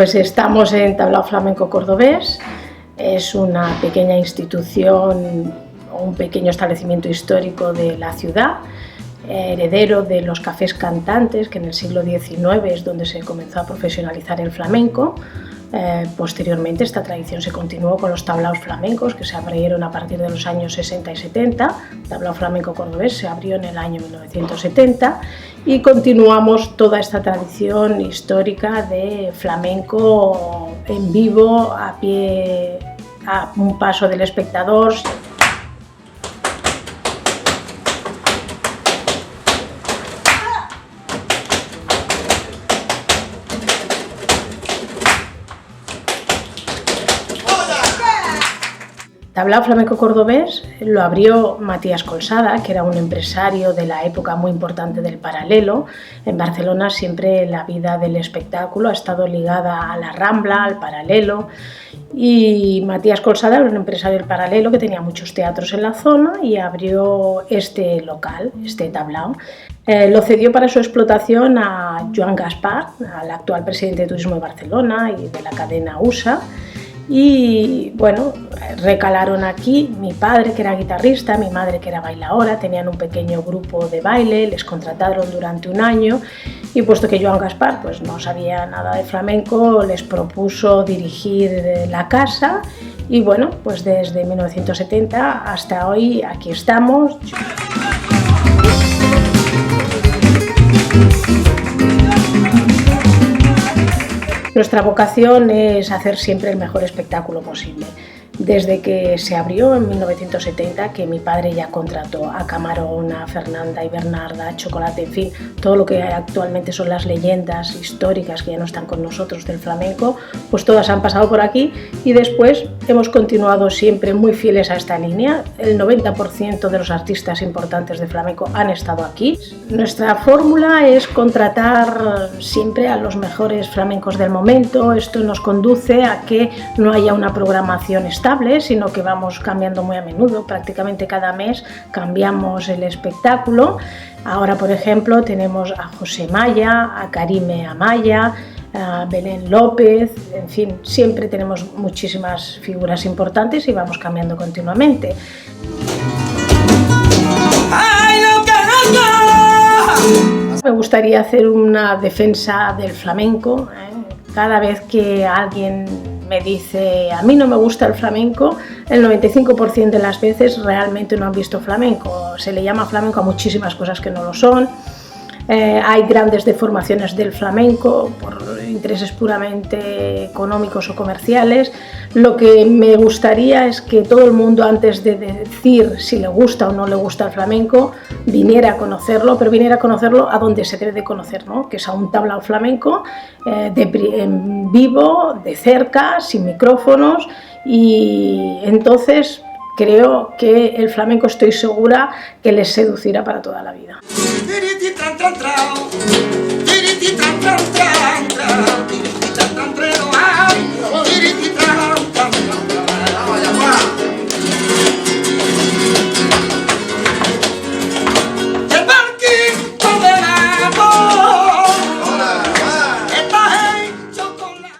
Pues estamos en Tablao Flamenco Cordobés, es una pequeña institución, un pequeño establecimiento histórico de la ciudad, heredero de los cafés cantantes, que en el siglo XIX es donde se comenzó a profesionalizar el flamenco. Posteriormente esta tradición se continuó con los tablaos flamencos que se abrieron a partir de los años 60 y 70. Tablao Flamenco Cordobés se abrió en el año 1970 y continuamos toda esta tradición histórica de flamenco en vivo, a pie, a un paso del espectador. Tablao Flamenco Cordobés lo abrió Matías Colsada, que era un empresario de la época muy importante del paralelo. En Barcelona siempre la vida del espectáculo ha estado ligada a la Rambla, al paralelo, y Matías Colsada era un empresario del paralelo que tenía muchos teatros en la zona y abrió este local, este tablao. Lo cedió para su explotación a Joan Gaspar, al actual presidente de Turismo de Barcelona y de la cadena USA. Y bueno, recalaron aquí mi padre, que era guitarrista, mi madre, que era bailaora, tenían un pequeño grupo de baile, les contrataron durante un año y puesto que Joan Gaspar pues, no sabía nada de flamenco, les propuso dirigir la casa y bueno, pues desde 1970 hasta hoy aquí estamos. Nuestra vocación es hacer siempre el mejor espectáculo posible. Desde que se abrió en 1970, que mi padre ya contrató a Camarón, a Fernanda y Bernarda, a Chocolate, en fin, todo lo que actualmente son las leyendas históricas que ya no están con nosotros del flamenco, pues todas han pasado por aquí y después hemos continuado siempre muy fieles a esta línea. El 90% de los artistas importantes de flamenco han estado aquí. Nuestra fórmula es contratar siempre a los mejores flamencos del momento. Esto nos conduce a que no haya una programación estable, sino que vamos cambiando muy a menudo, prácticamente cada mes cambiamos el espectáculo. Ahora, por ejemplo, tenemos a José Maya, a Karime Amaya, a Belén López, en fin, siempre tenemos muchísimas figuras importantes y vamos cambiando continuamente. Me gustaría hacer una defensa del flamenco. Cada vez que alguien me dice a mí no me gusta el flamenco, el 95% de las veces realmente no han visto flamenco. Se le llama flamenco a muchísimas cosas que no lo son. Hay grandes deformaciones del flamenco por intereses puramente económicos o comerciales. Lo que me gustaría es que todo el mundo, antes de decir si le gusta o no le gusta el flamenco, viniera a conocerlo, pero viniera a conocerlo a donde se debe de conocer, ¿no? Que es a un tablao flamenco en vivo, de cerca, sin micrófonos, y entonces creo que el flamenco, estoy segura que les seducirá para toda la vida.